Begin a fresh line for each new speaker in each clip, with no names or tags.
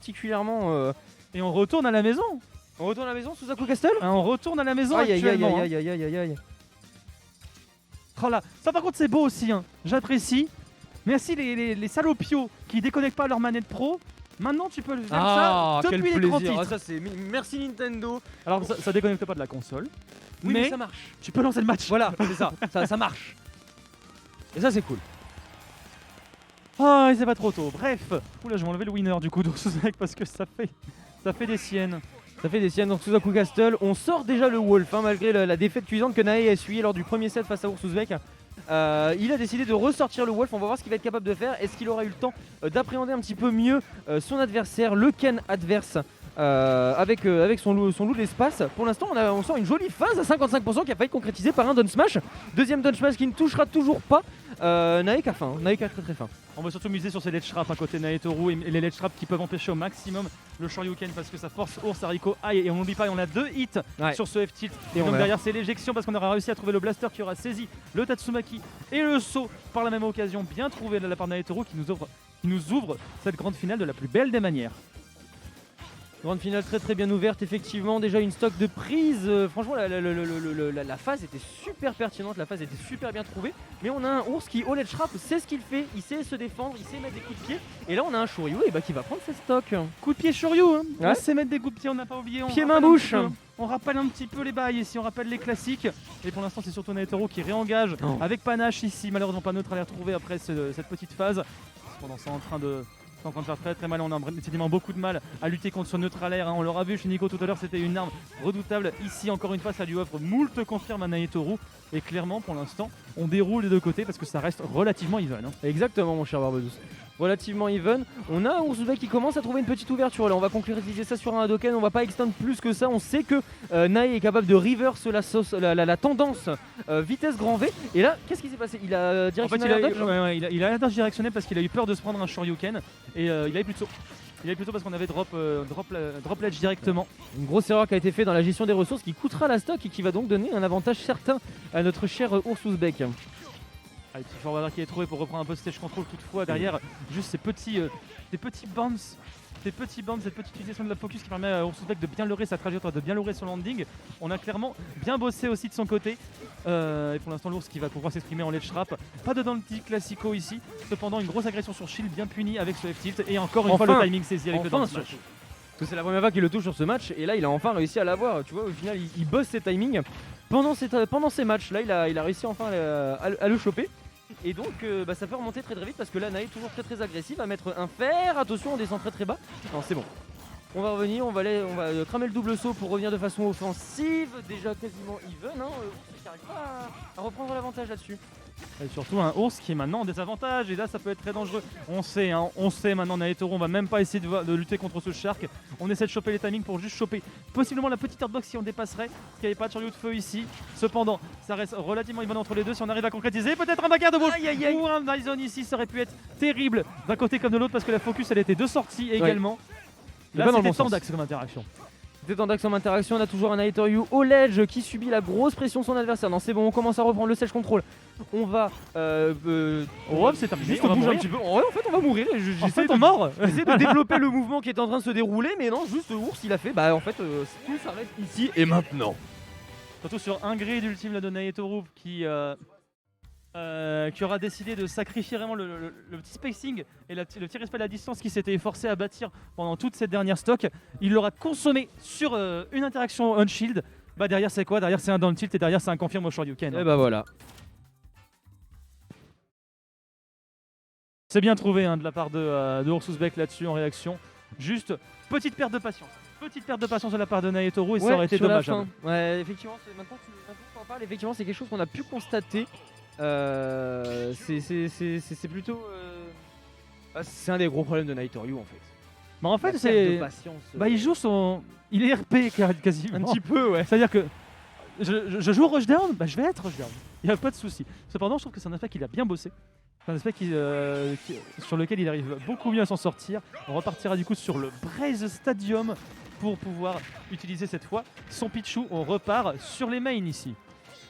particulièrement.
Et on retourne à la maison.
On retourne à la maison, Suzaku Castle.
On retourne à la maison
Aïe aïe aïe
actuellement.
aïe aïe aïe aïe aïe.
Oh là, ça par contre c'est beau aussi, hein. J'apprécie. Merci les salopios qui déconnectent pas leur manette pro. Maintenant tu peux le faire ça
quel
depuis l'écran
plaisir.
titre.
Ah, ça c'est merci Nintendo.
Alors ça déconnecte pas de la console,
Oui,
mais
ça marche.
tu peux lancer le match.
Voilà, c'est ça marche. Et ça c'est cool.
Ah, et c'est pas trop tôt. Bref, oula, je vais enlever le winner du coup d'Orsuzbek parce que ça fait des siennes.
Ça fait des siennes, donc Suzaku Castle. On sort déjà le Wolf, hein, malgré la défaite cuisante que Nae a essuyée lors du premier set face à Orsuzbek. Il a décidé de ressortir le Wolf, on va voir ce qu'il va être capable de faire. Est-ce qu'il aura eu le temps d'appréhender un petit peu mieux son adversaire, le Ken adverse, avec son loup de l'espace. Pour l'instant, on sort une jolie phase à 55% qui a failli concrétiser par un down smash. Deuxième down smash qui ne touchera toujours pas. Nae qui a faim, Nae qui a très faim.
On va surtout miser sur ces ledge traps à côté de Naetoru et les ledge traps qui peuvent empêcher au maximum le Shoryuken parce que ça force Ours à Rico Aïe et on n'oublie pas, on a 2 hits sur ce F-tilt. Et donc derrière c'est l'éjection parce qu'on aura réussi à trouver le blaster qui aura saisi le Tatsumaki et le saut par la même occasion bien trouvé de la part de Naetoru qui nous ouvre cette grande finale de la plus belle des manières.
Grande finale très bien ouverte, effectivement, déjà une stock de prise. Franchement, la phase était super pertinente, la phase était super bien trouvée. Mais on a un ours qui, au ledge trap, sait ce qu'il fait, il sait se défendre, il sait mettre des coups de pied. Et là, on a un Shoryu qui va prendre ses stocks.
Coup de pied Shoryu, hein.
Ouais.
On sait mettre des coups de pied, on n'a pas oublié.
Pied main bouche.
On rappelle un petit peu les bails ici, on rappelle les classiques. Et pour l'instant, c'est surtout Naetoru qui réengage avec panache ici. Malheureusement, pas neutre à les retrouver après cette petite phase. Cependant, c'est en train de faire très mal, on a décidément beaucoup de mal à lutter contre son neutral air, hein. On l'aura vu chez Nico tout à l'heure, c'était une arme redoutable. Ici encore une fois ça lui offre moult confirme à Naetoru. Et clairement pour l'instant on déroule des deux côtés parce que ça reste relativement even, hein.
Exactement mon cher Barbedous. Relativement even. On a Orsuzbek qui commence à trouver une petite ouverture. Là on va concrétiser ça sur un Hadoken, on va pas extendre plus que ça. On sait que Nae est capable de reverse la tendance vitesse grand V. Et là qu'est-ce qui s'est passé? Il a directionné
il a directionné parce qu'il a eu peur de se prendre un Shoryuken. Et il avait plus de saut. Il avait plutôt parce qu'on avait drop ledge directement.
Une grosse erreur qui a été faite dans la gestion des ressources qui coûtera la stock et qui va donc donner un avantage certain à notre cher Orsuzbek.
Allez, petit forwarder qui est trouvé pour reprendre un peu stage control toutefois derrière, juste ces petits bounce, cette petite utilisation de la focus qui permet à Orsuzbek de bien leurrer sa trajectoire, de bien leurrer son landing. On a clairement bien bossé aussi de son côté. Et pour l'instant l'ours qui va pouvoir s'exprimer en ledge trap. Pas de down tilt classico ici. Cependant une grosse agression sur shield bien punie avec ce F-tilt. Et encore une fois le timing saisi avec le down smash.
C'est la première fois qu'il le touche sur ce match et là il a enfin réussi à l'avoir. Tu vois au final il bosse ses timings. Pendant ces matchs là il a réussi enfin à le choper. Et donc ça peut remonter très vite parce que là Nae est toujours très agressive, va mettre un fer, attention on descend très bas. Non c'est bon. On va revenir, on va cramer le double saut pour revenir de façon offensive, déjà quasiment even, hein. Ours qui n'arrive pas à reprendre l'avantage là-dessus.
Et surtout un ours qui est maintenant en désavantage et là ça peut être très dangereux. On sait maintenant Naetoru, on va même pas essayer de lutter contre ce shark. On essaie de choper les timings pour juste choper possiblement la petite hardbox si on dépasserait, parce qu'il n'y avait pas de Shoryu de feu ici. Cependant ça reste relativement even entre les deux si on arrive à concrétiser. Peut-être un bagarre de wolf ou un Dyson ici, ça aurait pu être terrible d'un côté comme de l'autre parce que la focus elle était de sortie également. Là c'était tendax comme interaction.
C'était tendax comme interaction, on a toujours un Naetoru au ledge qui subit la grosse pression de son adversaire. Non c'est bon, on commence à reprendre le stage control. On va
c'est terminé,
juste bouger un petit peu. Ouais, en fait on va mourir.
J'essaie de
développer le mouvement qui est en train de se dérouler, mais non, juste ours il a fait. Bah en fait tout s'arrête ici et maintenant.
Surtout sur un grid ultime là, de Naetoru qui aura décidé de sacrifier vraiment le petit spacing et le petit respect de la distance qu'il s'était forcé à bâtir pendant toute cette dernière stock. Il l'aura consommé sur une interaction on-shield. Bah derrière c'est quoi? Derrière c'est un down tilt et derrière c'est un confirme au Shoryuken.
Et bah voilà.
C'est bien trouvé de la part de Orsuzbek là-dessus en réaction. Juste petite perte de patience. Petite perte de patience de la part de Naetoru et ça aurait été dommage.
Ouais, effectivement, maintenant que tu en parles, effectivement c'est quelque chose qu'on a pu constater. C'est plutôt c'est un des gros problèmes de Naetoru en fait.
Bah en fait c'est il joue il est RP quasiment
un petit peu, ouais.
C'est-à-dire que je joue rushdown, je vais être rushdown. Il n'y a pas de souci. Cependant, je trouve que c'est un aspect qu'il a bien bossé. C'est un aspect sur lequel il arrive beaucoup mieux à s'en sortir. On repartira du coup sur le Braze Stadium pour pouvoir utiliser cette fois son Pichu. On repart sur les mains ici.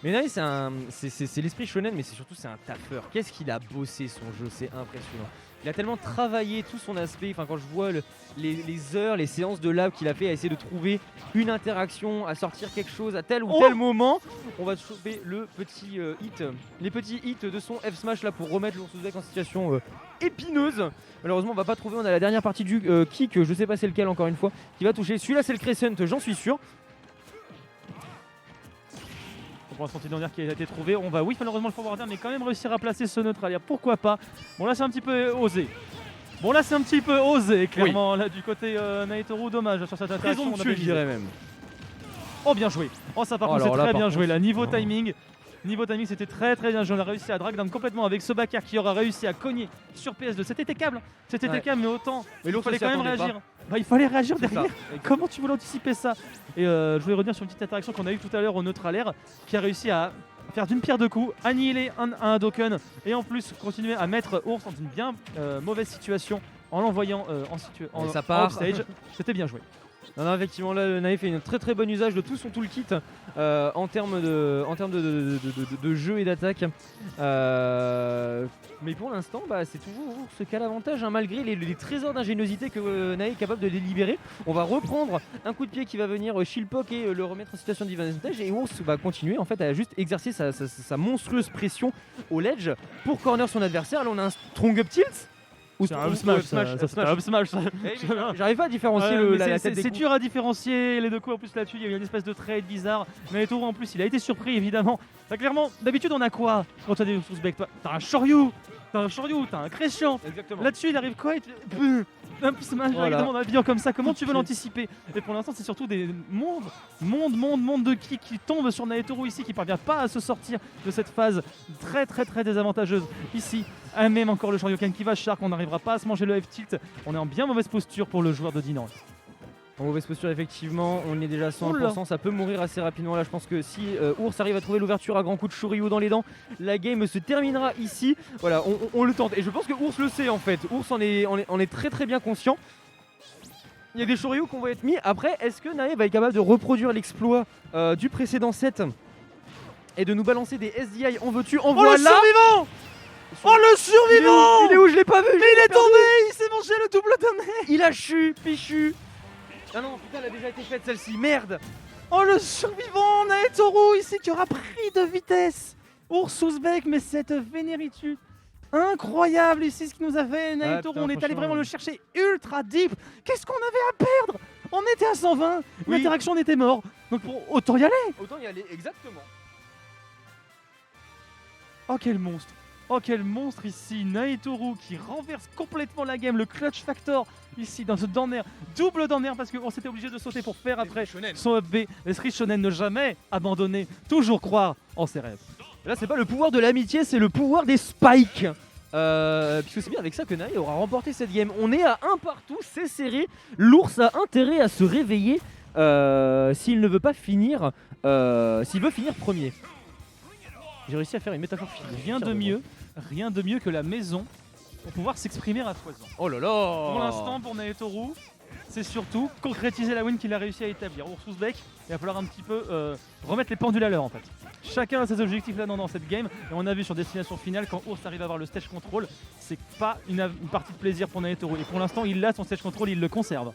Mais Nae c'est l'esprit shonen, mais c'est surtout c'est un taffeur. Qu'est-ce qu'il a bossé son jeu, c'est impressionnant. Il a tellement travaillé tout son aspect, enfin quand je vois les heures, les séances de lab qu'il a fait à essayer de trouver une interaction, à sortir quelque chose à tel ou tel moment, on va choper le petit hit, les petits hits de son F smash là pour remettre l'ours Ouzbek en situation épineuse. Malheureusement on va pas trouver, on a la dernière partie du kick, je sais pas c'est lequel encore une fois, qui va toucher. Celui-là c'est le Crescent, j'en suis sûr.
Pour l'instant, dernier qui a été trouvé, on va, oui, malheureusement le forwarder, mais quand même réussir à placer ce neutralier. Pourquoi pas? Bon, là, c'est un petit peu osé. Clairement, là, du côté Naitoru, dommage sur cette interaction.
Présomptueux, je dirais même.
Oh, bien joué. Oh, ça, par contre, c'est très bien joué. Là, niveau timing, c'était très bien joué. On a réussi à drag down complètement avec ce backer qui aura réussi à cogner sur PS2. C'était impeccable, mais autant. Mais il fallait quand même réagir. Bah, il fallait réagir derrière. Comment tu voulais anticiper ça? Et je voulais revenir sur une petite interaction qu'on a eue tout à l'heure au neutral air, qui a réussi à faire d'une pierre deux coups, annihiler un Hadoken et en plus continuer à mettre Ours dans une bien mauvaise situation en l'envoyant en offstage. C'était bien joué.
Non, effectivement, là, Nae fait un très bon usage de tout son toolkit en termes de jeu et d'attaque. Mais pour l'instant, c'est toujours ce cas l'avantage, hein, malgré les trésors d'ingéniosité que Nae est capable de les libérer. On va reprendre un coup de pied qui va venir Shieldpoke et le remettre en situation de disadvantage. Et Ours va continuer en fait à juste exercer sa monstrueuse pression au ledge pour corner son adversaire. Là, on a un strong up tilt.
C'est un up smash.
J'arrive pas à différencier la tête des
c'est dur à différencier les deux coups. En plus là-dessus, il y a eu une espèce de trade bizarre. Mais Naitoru en plus, il a été surpris évidemment. Clairement, d'habitude on a quoi quand tu as des Ouzbek? T'as un Shoryu, t'as un Crescent. Là-dessus, il arrive quoi? Un petit smash directement dans la vidéo comme ça, comment tu veux l'anticiper? Et pour l'instant, c'est surtout des mondes de ki qui tombent sur Naitoru ici, qui parvient pas à se sortir de cette phase très désavantageuse ici. Même encore le Shoryuken qui va Shark, on n'arrivera pas à se manger le F-tilt. On est en bien mauvaise posture pour le joueur de Dinan.
En mauvaise posture effectivement, on est déjà à 100%, ça peut mourir assez rapidement là. Je pense que si Ours arrive à trouver l'ouverture à grands coups de Shoryu dans les dents, la game se terminera ici. Voilà, on le tente et je pense que Ours le sait en fait. Ours en est très bien conscient. Il y a des Shoryu qu'on va être mis. Après, est-ce que Nae va être capable de reproduire l'exploit du précédent set et de nous balancer des SDI en veux-tu, en voilà.
Le survivant! Oh le survivant!
Il est où? Je l'ai pas vu.
Mais il est tombé! Il s'est mangé le double domaine!
Il a chu, Pichu. Ah non, putain, elle a déjà été faite celle-ci, merde!
Oh le survivant, Naitoru ici qui aura pris de vitesse! Ours Ouzbek, mais cette vénéritude incroyable ici ce qu'il nous a fait Naitoru, on est allé vraiment le chercher ultra deep. Qu'est-ce qu'on avait à perdre? On était à 120, l'interaction on était mort. Donc autant y aller!
Exactement.
Oh quel monstre! Oh quel monstre ici, Naitoru qui renverse complètement la game, le clutch factor ici dans ce down air, double down air parce qu'on s'était obligé de sauter pour faire après son up B. L'esprit shonen, ne jamais abandonner, toujours croire en ses rêves.
Là c'est pas le pouvoir de l'amitié, c'est le pouvoir des spikes. Puisque c'est bien avec ça que Nae aura remporté cette game. On est à un partout, c'est serré. L'ours a intérêt à se réveiller s'il ne veut pas finir, s'il veut finir premier. J'ai réussi à faire une métaphore finie.
Rien de mieux que la maison pour pouvoir s'exprimer à foison.
Oh là là!
Pour l'instant, pour Naitoru, c'est surtout concrétiser la win qu'il a réussi à établir. Ours Ouzbek, il va falloir un petit peu remettre les pendules à l'heure en fait. Chacun a ses objectifs là dans cette game et on a vu sur destination finale quand Ours arrive à avoir le stage control, c'est pas une partie de plaisir pour Naitoru. Et pour l'instant, il a son stage control, il le conserve.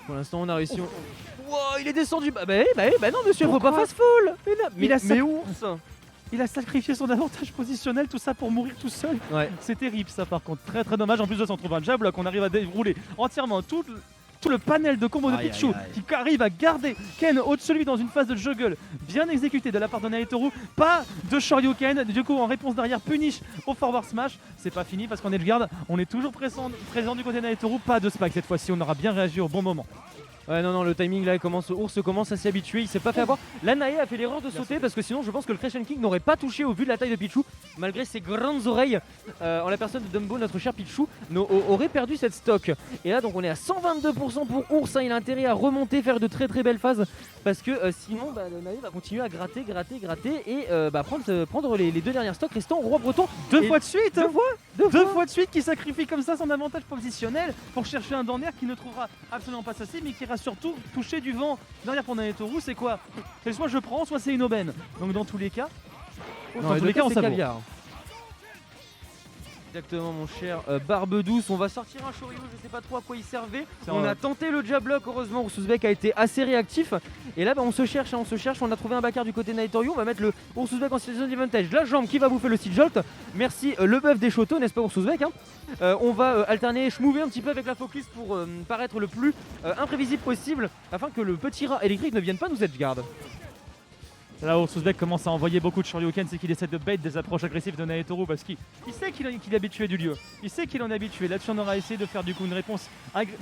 Pour l'instant, on a réussi. Wow, il est descendu. Bah non, monsieur, faut pas fast fall. Mais Ours.
Il a sacrifié son avantage positionnel, tout ça pour mourir tout seul.
Ouais.
C'est terrible ça par contre, très dommage. En plus de ça, on trouve un jab là qu'on arrive à dérouler entièrement tout le panel de combos de Pichu qui arrive à garder Ken au-dessus de lui dans une phase de juggle bien exécutée de la part de Naitoru. Pas de Shoryuken, du coup en réponse derrière punish au forward smash. C'est pas fini parce qu'en edgeguard on est toujours présent du côté de Naitoru. Pas de spike cette fois-ci, on aura bien réagi au bon moment.
Ouais non le timing là Ours commence à s'y habituer, il s'est pas fait avoir. Là Nae a fait l'erreur de sauter parce que sinon je pense que le Crescent King n'aurait pas touché au vu de la taille de Pichu. Malgré ses grandes oreilles, en la personne de Dumbo, notre cher Pichu aurait perdu cette stock. Et là donc on est à 122% pour Ours, hein. Il a intérêt à remonter, faire de très belles phases parce que sinon Nae va continuer à gratter et prendre les deux dernières stocks restant au roi breton.
Deux fois de suite
Deux fois
de suite qui sacrifie comme ça son avantage positionnel pour chercher un down air qui ne trouvera absolument pas sa cible mais qui ira surtout toucher du vent. Derrière pour Naitoru, c'est quoi? C'est soit je prends, soit c'est une aubaine. Donc dans tous les cas, on savoure.
Exactement mon cher Barbe Douce, on va sortir un Shoryu, je sais pas trop à quoi il servait. On
vrai.
a tenté le jab block, heureusement Ursusbek a été assez réactif. Et là on se cherche, on a trouvé un backer du côté Naitoru, on va mettre le Ursusbek en situation d'avantage. La jambe qui va bouffer le steel jolt. Merci le buff des Shoto, n'est-ce pas Ursusbek hein. On va alterner, schmouver un petit peu avec la focus pour paraître le plus imprévisible possible afin que le petit rat électrique ne vienne pas nous edgeguard.
Là, Ursusbek commence à envoyer beaucoup de Shoryuken, c'est qu'il essaie de bait des approches agressives de Naetoru parce qu'il sait qu'il est habitué du lieu. Il sait qu'il en est habitué. Là-dessus, on aura essayé de faire du coup une réponse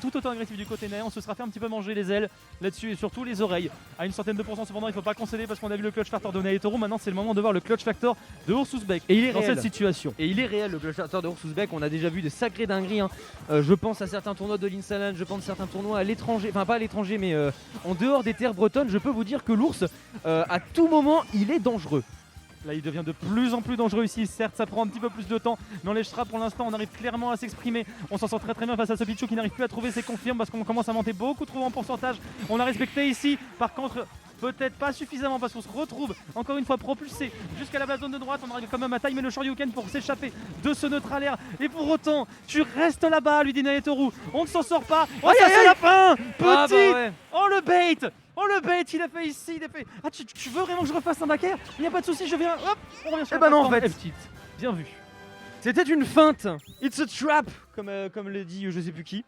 tout autant agressive du côté Nae. On se sera fait un petit peu manger les ailes là-dessus et surtout les oreilles. À une centaine de pourcents, cependant, il ne faut pas concéder parce qu'on a vu le clutch factor de Naetoru. Maintenant, c'est le moment de voir le clutch factor de Ursusbek.
Et il est
dans
réel.
cette situation.
Et il est réel le clutch factor de Ursusbek, on a déjà vu des sacrés dingueries. Hein. Je pense à certains tournois de l'Insalan, je pense à certains tournois à l'étranger, enfin pas à l'étranger mais en dehors des terres bretonnes. Je peux vous dire que l'ours, à tout moment, il est dangereux.
Là, il devient de plus en plus dangereux ici. Certes, ça prend un petit peu plus de temps. Dans les straps, pour l'instant, on arrive clairement à s'exprimer. On s'en sort très très bien face à ce Pichu qui n'arrive plus à trouver ses confirmes parce qu'on commence à monter beaucoup trop en pourcentage. On a respecté ici. Par contre, peut-être pas suffisamment parce qu'on se retrouve encore une fois propulsé jusqu'à la zone de droite. On arrive quand même à timer le Shoryuken pour s'échapper de ce neutralaire. Et pour autant, tu restes là-bas, lui dit Naetoru. On ne s'en sort pas. Oh,
Aïe,
ça
aïe,
c'est
aïe.
la fin.
Ah, bah
Petit.
ouais.
Oh le bait. Oh le bait qu'il a fait ici, il a fait. Ah tu veux vraiment que je refasse un backer? Il n'y a pas de souci, je viens. Hop, on revient sur
Eh
la
bah non, en
plateforme
fait.
F-tilt. Bien vu.
C'était une feinte. It's a trap, comme le dit je sais plus qui.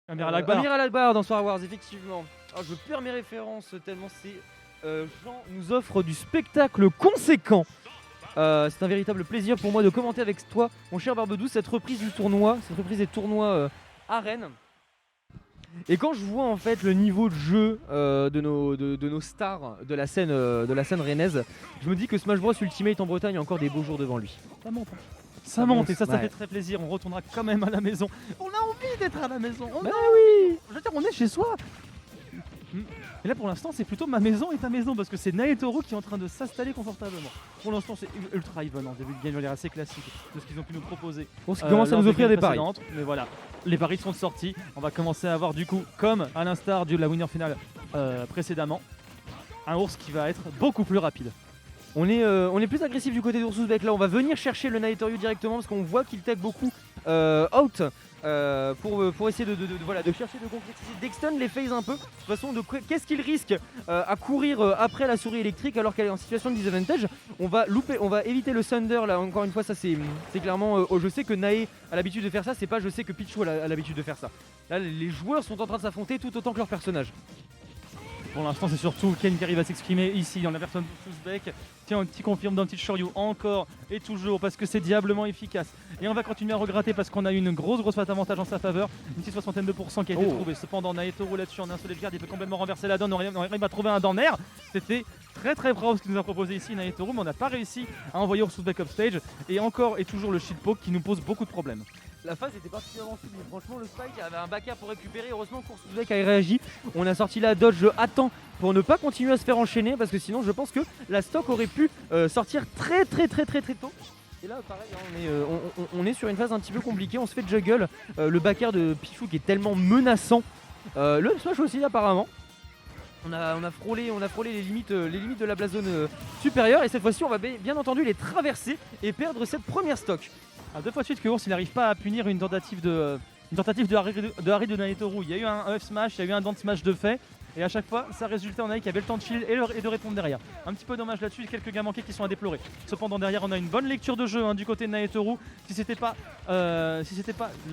Amiral Akbar.
Amiral Akbar dans Star Wars, effectivement. Alors, je perds mes références tellement ces gens nous offrent du spectacle conséquent. C'est un véritable plaisir pour moi de commenter avec toi, mon cher Barbedou, cette reprise du tournoi, cette reprise des tournois à Rennes. Et quand je vois en fait le niveau de jeu de nos stars de la scène rennaise, je me dis que Smash Bros Ultimate en Bretagne a encore des beaux jours devant lui.
Ça monte. Ça monte et ça
ouais.
fait très plaisir. On retournera quand même à la maison. On a envie d'être à la maison.
Bah oui.
Je veux dire, on est chez soi. Et là pour l'instant c'est plutôt ma maison et ta maison parce que c'est Naetoru qui est en train de s'installer confortablement. Pour l'instant c'est ultra even en début de game, l'air assez classique de ce qu'ils ont pu nous proposer.
Pour ce qui commence à
lors
nous offrir
games
des paris.
précédentes. Mais voilà, les paris sont sortis. On va commencer à avoir du coup, comme à l'instar de la winner finale précédemment, un ours qui va être beaucoup plus rapide.
On est plus agressif du côté d'Ursusbek. Là, on va venir chercher le Naitoru directement parce qu'on voit qu'il tag beaucoup out pour essayer de chercher de concrétiser, d'extend les phases un peu. De toute façon, qu'est-ce qu'il risque à courir après la souris électrique alors qu'elle est en situation de disadvantage. On va éviter le Thunder là. Encore une fois, ça c'est clairement. Je sais que Nae a l'habitude de faire ça. C'est pas je sais que Pichu a l'habitude de faire ça. Là, les joueurs sont en train de s'affronter tout autant que leur personnage.
Pour l'instant, c'est surtout Ken qui arrive à s'exprimer ici dans la personne de Ursusbek. Tiens, un petit confirme d'un petit Shoryu encore et toujours parce que c'est diablement efficace. Et on va continuer à regratter parce qu'on a eu une grosse faute avantage en sa faveur. Une petite 62% qui a été trouvée. Cependant, Naetoru là-dessus en un seul garde, il peut complètement renverser la donne. On arrive à trouver un down air. C'était très bravo ce qu'il nous a proposé ici Naetoru, mais on n'a pas réussi à envoyer Ursusbek upstage. Et encore et toujours le shield poke qui nous pose beaucoup de problèmes.
La phase était particulièrement fluide, mais franchement le spike avait un backer pour récupérer. Heureusement qu'Ursusbek a réagi. On a sorti la dodge à temps pour ne pas continuer à se faire enchaîner parce que sinon je pense que la stock aurait pu sortir très tôt. Et là pareil, hein, on est sur une phase un petit peu compliquée, on se fait juggle. Le backer de Pichu qui est tellement menaçant. Le smash aussi apparemment. On a frôlé les limites de la blazone supérieure et cette fois-ci on va bien entendu les traverser et perdre cette première stock.
Deux fois de suite que Ours il n'arrive pas à punir une tentative de Harry de Naetoru. Il y a eu un F smash, il y a eu un down smash de fait. Et à chaque fois, ça résultait en Nae qui avait le temps de shield et de répondre derrière. Un petit peu dommage là-dessus, quelques gars manqués qui sont à déplorer. Cependant derrière, on a une bonne lecture de jeu du côté de Naetoru. Si c'était pas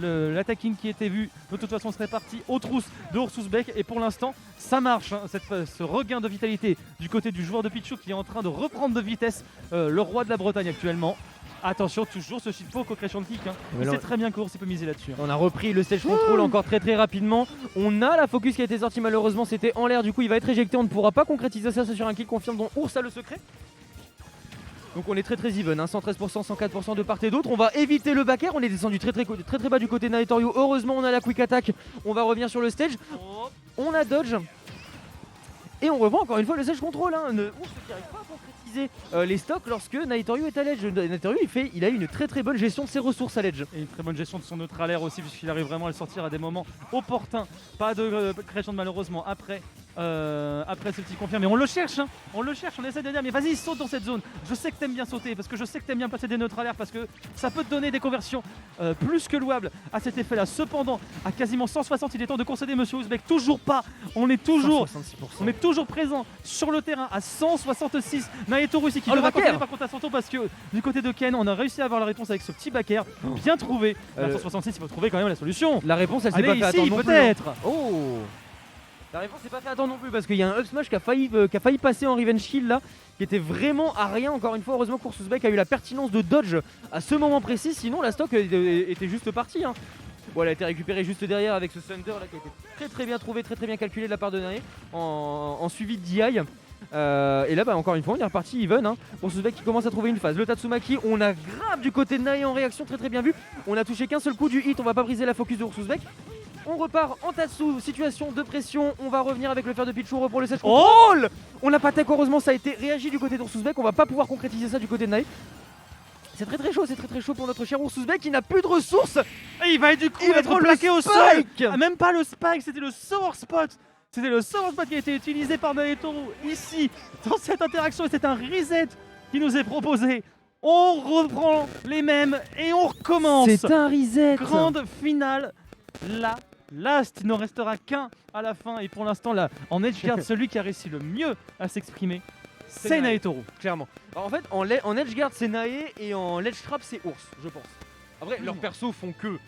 l'attacking qui était vu, de toute façon, on serait parti aux trousses de Ursusbek. Et pour l'instant, ça marche. Ce regain de vitalité du côté du joueur de Pichu qui est en train de reprendre de vitesse le roi de la Bretagne actuellement. Attention, toujours ce shield poke au creation kick. Il sait très bien qu'Ours peut miser là-dessus.
On a repris le stage control encore très rapidement. On a la focus qui a été sortie, malheureusement c'était en l'air, du coup il va être éjecté, on ne pourra pas concrétiser ça sur un kill confirme dont Ours a le secret. Donc on est très even, 113%, 104% de part et d'autre. On va éviter le backer, on est descendu très bas du côté de Naetoru. Heureusement on a la quick attack, on va revenir sur le stage. On a dodge. Et on revoit encore une fois le stage control. Ours qui n'arrive pas à concrétiser les stocks lorsque Naetoru est à l'edge. Naetoru il a une très bonne gestion de ses ressources à l'edge.
Et une très bonne gestion de son neutralaire aussi puisqu'il arrive vraiment à le sortir à des moments opportuns. Pas de crescendo malheureusement après après ce petit confirme. Mais on le cherche, hein. On essaie de dire mais vas-y saute dans cette zone. Je sais que t'aimes bien sauter parce que je sais que t'aimes bien passer des neutralaires parce que ça peut te donner des conversions plus que louables à cet effet là. Cependant à quasiment 160 il est temps de concéder monsieur Ouzbek. Toujours pas, on est toujours présent sur le terrain à 166. Naetoru ici qui devra continuer par contre à son tour parce que du côté de Ken on a réussi à avoir la réponse avec ce petit backer. Bien trouvé. À 166 il faut trouver quand même la solution.
La réponse elle s'est pas fait attendre non plus.
Peut-être.
Oh, la réponse s'est pas fait attendre non plus parce qu'il y a un up smash qui a failli passer en revenge kill là, qui était vraiment à rien. Encore une fois, heureusement Ouzbek a eu la pertinence de dodge à ce moment précis, sinon la stock était juste partie. Hein. Bon, elle a été récupérée juste derrière avec ce Thunder là qui a été très bien trouvé, très bien calculé de la part de Nae en suivi de DI. Et là encore une fois on est reparti even hein. Ouzbek qui commence à trouver une phase. Le Tatsumaki, on a grave du côté de Nae en réaction, très bien vu. On a touché qu'un seul coup du hit, on va pas briser la focus de Ouzbek. On repart en Tatsu, situation de pression, on va revenir avec le fer de Pichu pour le set control. On n'a pas tech, heureusement ça a été réagi du côté d'Ouzbek, on va pas pouvoir concrétiser ça du côté de Nae. C'est très chaud pour notre cher Ouzbek qui n'a plus de ressources.
Et il va du coup être plaqué au sol. Même pas le spike, c'était le sour spot. C'était le sour spot qui a été utilisé par Naetoru ici dans cette interaction et c'est un reset qui nous est proposé. On reprend les mêmes et on recommence.
C'est un reset.
Grande finale. Last, il n'en restera qu'un à la fin et pour l'instant là en edgeguard celui qui a réussi le mieux à s'exprimer c'est Naetoru.
Clairement. Alors, en fait en edgeguard c'est Nae et en ledge trap c'est Ours je pense. Après leurs persos font que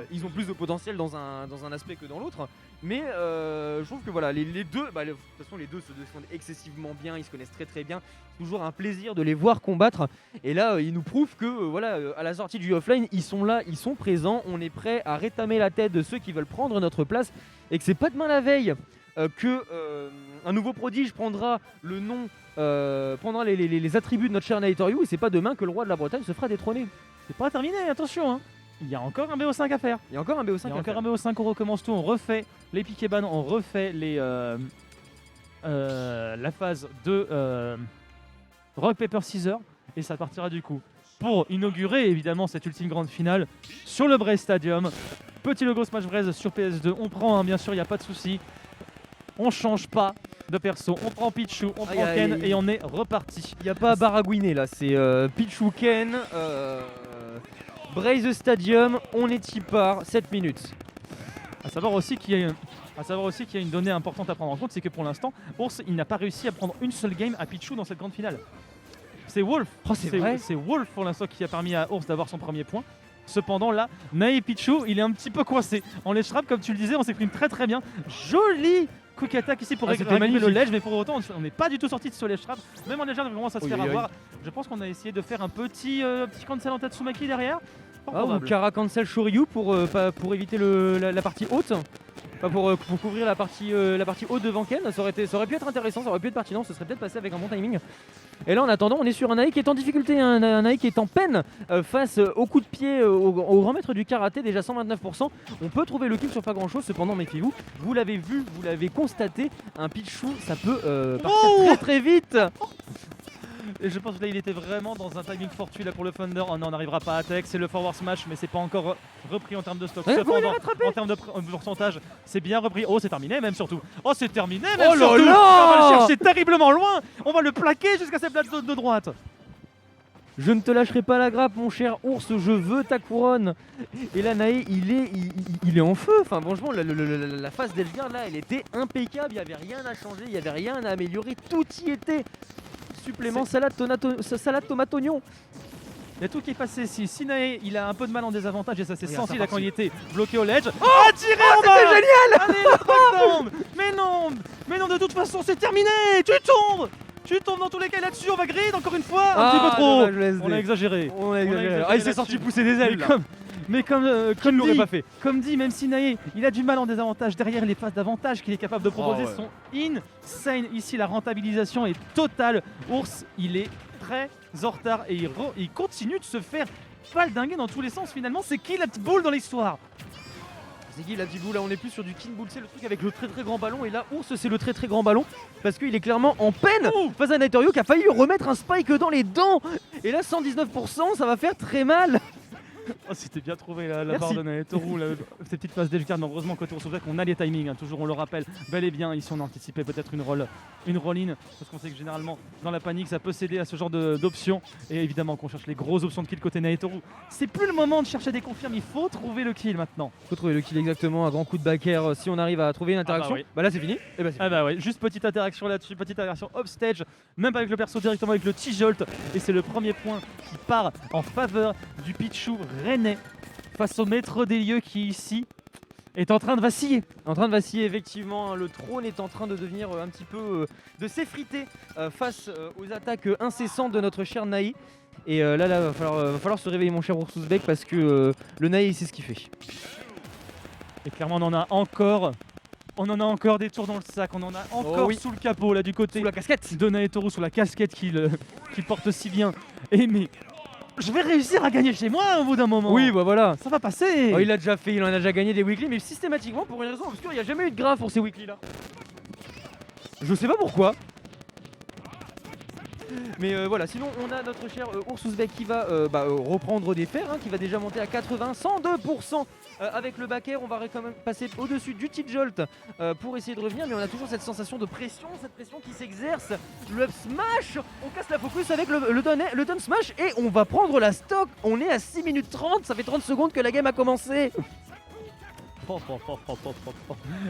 ils ont plus de potentiel dans un aspect que dans l'autre. Mais je trouve que voilà, les deux, de toute façon les deux se défendent excessivement bien, ils se connaissent très bien. Toujours un plaisir de les voir combattre. Et là, ils nous prouvent que voilà, à la sortie du offline, ils sont là, ils sont présents. On est prêt à rétamer la tête de ceux qui veulent prendre notre place. Et que c'est pas demain la veille que un nouveau prodige prendra le nom, prendra les attributs de notre cher Naetoru. Et c'est pas demain que le roi de la Bretagne se fera détrôner.
C'est pas terminé, attention hein. Il y a encore un BO5 à faire.
Il y a encore un BO5,
on recommence tout, on refait les piquets ban, on refait la phase de Rock Paper Scissors et ça partira du coup pour inaugurer évidemment cette ultime grande finale sur le Braze Stadium. Petit logo Smash Bros sur PS2, on prend bien sûr, il n'y a pas de souci. On change pas de perso, on prend Pichu, on prend Ken et on est reparti.
Il n'y a pas à baragouiner là, c'est Pichu Ken. Braze Stadium, on est y par 7 minutes.
À savoir aussi qu'il y a une donnée importante à prendre en compte, c'est que pour l'instant, Ours il n'a pas réussi à prendre une seule game à Pichu dans cette grande finale. C'est Wolf, c'est Wolf pour l'instant qui a permis à Ours d'avoir son premier point. Cependant là, Nae et Pichu, il est un petit peu coincé. En ledge trap, comme tu le disais, on s'exprime très bien. Joli quick attack ici pour récupérer le ledge, mais pour autant on n'est pas du tout sorti de ce ledge trap. Même en ledge, on commence à se faire avoir. Je pense qu'on a essayé de faire un petit cancel en Tatsumaki derrière.
Ou Kara cancel Shoryu pour éviter la partie haute. Pour couvrir la partie haute devant Ken, ça aurait pu être intéressant, ça aurait pu être pertinent, ce serait peut-être passé avec un bon timing. Et là en attendant on est sur un Nae qui est en difficulté, un Nae qui est en peine face au coup de pied au grand maître du karaté, déjà 129%. On peut trouver le kill sur pas grand chose, cependant méfiez-vous, vous l'avez vu, vous l'avez constaté, un Pichu ça peut partir très vite.
Et je pense que là il était vraiment dans un timing fortuit là pour le Thunder. Oh non, on n'arrivera pas à tech, c'est le forward smash mais c'est pas encore repris en termes de stock. Cependant, en termes de pourcentage, c'est bien repris. Oh c'est terminé même surtout. Oh c'est terminé même surtout. On va le chercher terriblement loin. On va le plaquer jusqu'à cette plate de droite.
Je ne te lâcherai pas la grappe mon cher ours, je veux ta couronne. Et là Nae il est en feu. Enfin franchement la phase d'Elgar là elle était impeccable. Il n'y avait rien à changer, il n'y avait rien à améliorer. Tout y était. Supplément salade tomate oignon.
Il y a tout qui est passé ici. Sinae, il a un peu de mal en désavantage et ça s'est senti là quand il était bloqué au ledge.
Tiré en bas. C'était génial.
Allez, le knockdown. Mais non, de toute façon, c'est terminé. Tu tombes dans tous les cas là-dessus. On va grid encore une fois. Un petit peu trop. On a exagéré.
Il s'est sorti pousser des ailes.
Mais comme dit, même si Nae, il a du mal en désavantage. Derrière les phases d'avantage qu'il est capable de proposer sont insane. Ici, la rentabilisation est totale. Ours, il est très en retard et il continue de se faire valdinguer dans tous les sens. Finalement, c'est qui la petite boule dans l'histoire?
C'est qui la petite boule? Là on est plus sur du King Bull, c'est le truc avec le très grand ballon. Et là Ours c'est le très grand ballon parce qu'il est clairement en peine face à Naetoru qui a failli remettre un spike dans les dents. Et là 119%, ça va faire très mal.
Oh, c'était bien trouvé la
Merci.
barre de Naetoru, cette petite phase d'Edgeguard. Mais heureusement, côté Ursuzbek, on a les timings, hein, toujours on le rappelle, bel et bien. Ici, on a anticipé peut-être une roll-in, parce qu'on sait que généralement, dans la panique, ça peut céder à ce genre d'options. Et évidemment, qu'on cherche les grosses options de kill côté Naetoru. C'est plus le moment de chercher des confirmes, il faut trouver le kill maintenant.
Faut trouver le kill exactement, un grand coup de backer si on arrive à trouver une interaction.
oui.
Bah là c'est fini. Et bah, c'est
Ah bah ouais, juste petite interaction là-dessus, petite interaction off-stage, même pas avec le perso, directement avec le T-Jolt. Et c'est le premier point qui part en faveur du Pichu rennais face au maître des lieux qui ici est en train de vaciller.
en train de vaciller effectivement, le trône est en train de devenir un petit peu de s'effriter face aux attaques incessantes de notre cher Naï. Et là va falloir se réveiller mon cher Ursusbek parce que le Naï il sait ce qu'il fait.
Et clairement on en a encore des tours dans le sac, on en a encore
oui.
sous le capot là du côté
Sous la casquette.
de Naetoru, sous la casquette qu'il porte si bien. Et mais je vais réussir à gagner chez moi au bout d'un moment.
Oui bah voilà.
Ça va passer.
Oh, il l'a déjà fait, il en a déjà gagné des weekly, mais systématiquement pour une raison obscure, il n'y a jamais eu de graphe pour ces weekly là. Je sais pas pourquoi. Mais voilà, sinon on a notre cher Ursusbek qui va reprendre des fers, hein, qui va déjà monter à 80, 102% avec le backer. On va quand même passer au-dessus du T-Jolt pour essayer de revenir, mais on a toujours cette sensation de pression, cette pression qui s'exerce. Le up smash, on casse la focus avec le down smash et on va prendre la stock. On est à 6 minutes 30, ça fait 30 secondes que la game a commencé.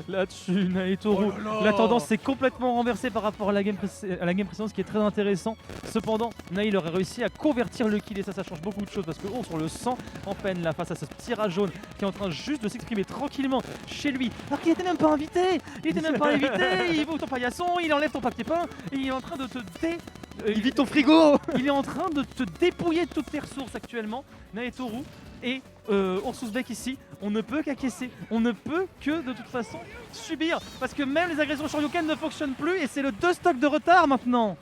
Là-dessus, Naetoru, la tendance s'est complètement renversée par rapport à la game précédente, ce qui est très intéressant. Cependant, Naï aurait réussi à convertir le kill et ça change beaucoup de choses parce que Ours on le sent en peine là face à ce petit rat jaune qui est en train juste de s'exprimer tranquillement chez lui. Alors qu'il n'était même pas invité, il ouvre ton paillasson, il enlève ton papier peint et il est en train de te
Il vide ton frigo.
il est en train de te dépouiller de toutes tes ressources actuellement, Naetoru. Et Ursusbek ici, on ne peut qu'acquiescer, on ne peut que de toute façon subir parce que même les agressions Shoryuken ne fonctionnent plus et c'est le 2 stock de retard maintenant.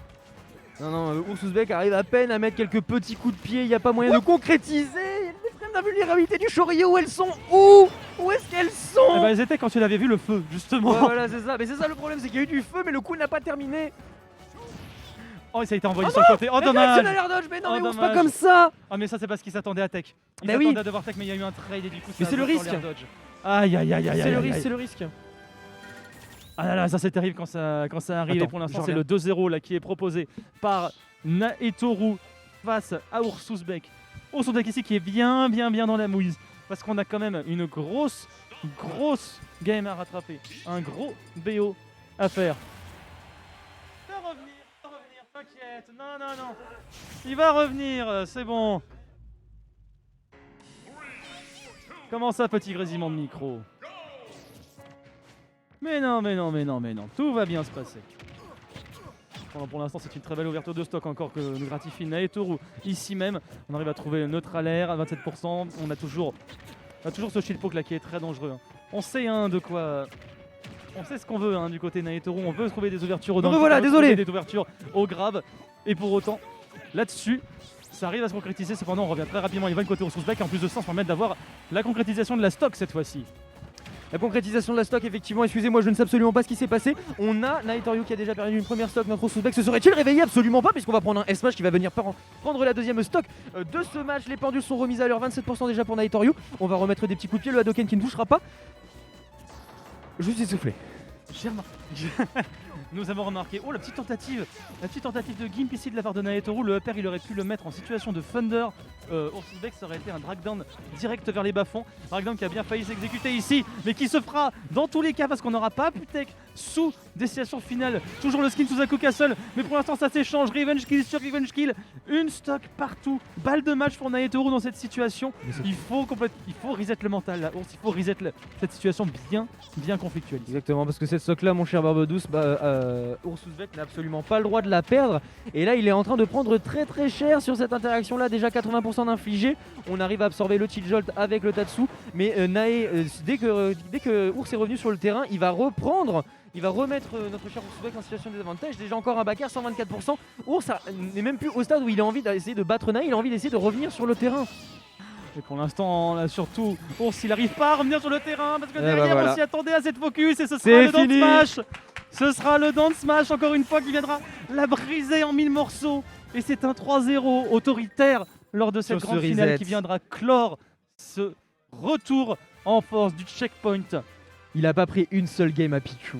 Non, Ursusbek arrive à peine à mettre quelques petits coups de pied, il n'y a pas moyen de concrétiser. Les frames d'invulnérabilité du Shoryu, elles sont où? Où est-ce qu'elles sont?
Eh ben, elles étaient quand tu l'avais vu le feu, justement.
Ouais, voilà, c'est ça. Mais c'est ça le problème, c'est qu'il y a eu du feu, mais le coup n'a pas terminé.
Oh, ça a été envoyé sur le côté. Oh,
Mais
dommage.
Directional Air Dodge, mais non,
Oh,
mais Ours,
dommage.
pas comme ça.
Ah, mais ça, c'est parce qu'il s'attendait à Tech. Il
Bah
s'attendait
oui.
à devoir Tech, mais il y a eu un trade et du coup,
Mais
ça
c'est
a
le
joué sur
risque.
l'air dodge. Aïe, aïe, aïe, aïe,
C'est le
aïe,
risque,
aïe.
c'est le risque.
Ah là là, ça c'est terrible quand ça arrive.
Attends,
et pour l'instant,
je
c'est le 2-0 là qui est proposé par Naetoru face à Ursusbek. Ursusbek ici qui est bien dans la mouise. Parce qu'on a quand même une grosse game à rattraper. Un gros BO à faire. Il va revenir, t'inquiète. Non. Il va revenir, c'est bon. Comment ça, petit grésillement de micro? Mais non, tout va bien se passer. Pour l'instant, c'est une très belle ouverture de stock encore que nous gratifie Naetoru. Ici même, on arrive à trouver le neutral air à 27%. On a toujours ce shield poke là qui est très dangereux. Hein. On sait de quoi... On sait ce qu'on veut du côté Naetoru. On veut trouver des ouvertures au down,
voilà,
on veut
désolé.
trouver des ouvertures au grab. Et pour autant, là-dessus, ça arrive à se concrétiser. Cependant, on revient très rapidement. Il va le côté Ursusbek. En plus de ça, ça permet d'avoir la concrétisation de la stock cette fois-ci.
La concrétisation de la stock, effectivement, excusez-moi, je ne sais absolument pas ce qui s'est passé. On a Naetoru qui a déjà perdu une première stock, notre Ursusbek se serait-il réveillé? Absolument pas, puisqu'on va prendre un S-Match qui va venir prendre la deuxième stock de ce match. Les pendules sont remises à l'heure, 27% déjà pour Naetoru. On va remettre des petits coups de pied, le Hadoken qui ne touchera pas. Juste essoufflé.
J'ai remarqué. Nous avons remarqué, la petite tentative de Gimp ici de la part de Naetoru. Le upper, il aurait pu le mettre en situation de Thunder. Ursusbek, ça aurait été un drag down direct vers les bas-fonds. Drag down qui a bien failli s'exécuter ici, mais qui se fera dans tous les cas parce qu'on n'aura pas pu tech sous destination finale. Toujours le skin sous Aku Castle, mais pour l'instant ça s'échange. Revenge kill sur revenge kill. Une stock partout. Balle de match pour Naetoru dans cette situation. Il faut reset le mental là, il faut reset cette situation bien conflictuelle.
Exactement, parce que cette stock là, mon cher Barbe Douce, Ursusbek n'a absolument pas le droit de la perdre. Et là, il est en train de prendre très cher sur cette interaction là. Déjà 80% d'infligé. On arrive à absorber le T-Jolt avec le Tatsu. Mais dès que Ours est revenu sur le terrain, il va remettre notre cher Ursusbek en situation de désavantage. Déjà encore un backer, 124%. Ours n'est même plus au stade où il a envie d'essayer de battre Naï, il a envie d'essayer de revenir sur le terrain.
Et pour l'instant, là surtout, Ours il n'arrive pas à revenir sur le terrain parce que derrière on s'y attendait à cette focus et ce sera le down smash. Ce sera le down smash encore une fois qui viendra la briser en 1000 morceaux. Et c'est un 3-0 autoritaire lors de cette grande finale qui viendra clore ce retour en force du checkpoint.
Il a pas pris une seule game à Pichu.